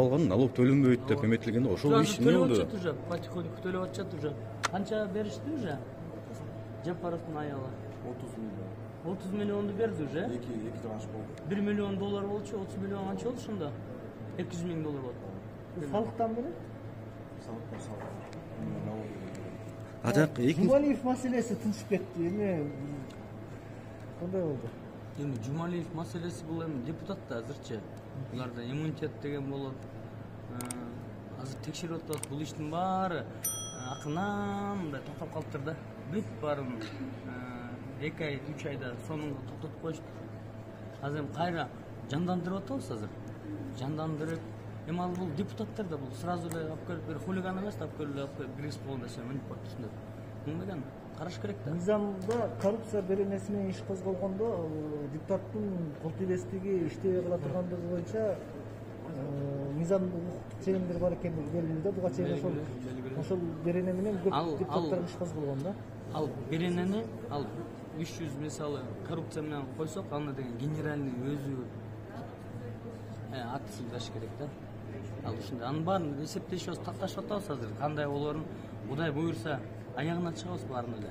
алган налог төлөнбөйт деп эметилген ошол иш эмне болду? Төлөп атышат уже, потихоньку төлөп атышат уже. Канча беришти уже? Жапаровдун аялы 30 миллион. 30 миллионду берди уже. 2 транш болду. 1 миллион доллар болчу, 30 миллион канча болду ошондо? 200 миң доллар болду. Салыктан белек? Салыктан салык. Ажак Жумалиев маселеси тынчып кетти. Эми кандай болду? Эми Жумалиев маселеси бул эми депутат да азырчы. Буларда иммунитет деген болот. Азыр текшерип атат. Бул иштин баары акынан мындай токтоп калыптыр да. Бүт баарын 2 ай, 3 айда сонун токтотуп коюшту. Азыр эми кайра жандандырып атабыз азыр. Жандандырып, эми ал бул депутаттар да бул сразу эле алып келип бир хулиган эмес да алып келип киргизип койгон нерсе мынтип коюптур. Мындан караш керек да. Мыйзамда коррупция беренеси менен иш козголгондо депутаттын кол тийбестиги иштебей кала тургандыгы боюнча мыйзам укуктук ченемдер бар экендиги белгилүү да. Буга чейин ошол берене менен көп депутаттар иш козголгон да. Ал беренени 300 мисалы коррупция менен койсок, аны деген генеральный өзү акт сыйлаш керек да. Ал ушундай анын баарын эсептешибиз, такташып атабыз азыр. Кандай болорун Кудай буйрса аягына чыгабыз баарын эле.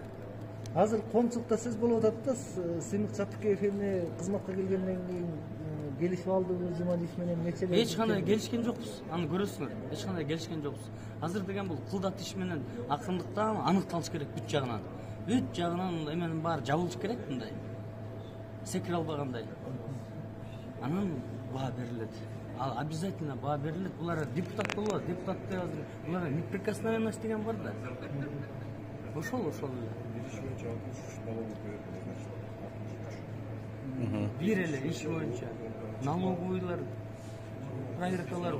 Азыр коомчулукта сөз болуп атат да, Сыймык Жапыкеев эми кызматка келгенден кийин келишип алдыбы Жумалиев менен нече эле. Эч кандай келишкен жокпуз. Аны көрөсүңөр. Эч кандай келишкен жокпуз. Азыр деген бул кылдат иш менен акындыктан аныкталыш керек бүт жагынан. Бүт жагынан эменин баары жабылыш керек мындай. Секире албагандай. Анан баа берилет. Ал обязательно баа берилет. Булар депутат болот. Депутатты азыр булар неприкосновенность деген бар да. Ошол эле. Бир эле иш боюнча налоговыйлар, проверкалар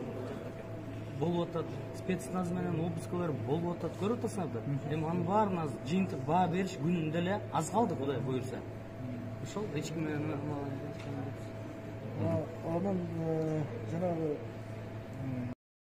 болуп атат, спецназ менен обыскалар болуп атат. Көрүп атасыңарбы? Эми анын баарын азыр жыйынтык баа бериш күнүндө эле аз калды, Кудай буйрса. Ошол эч ким менен анан жанагы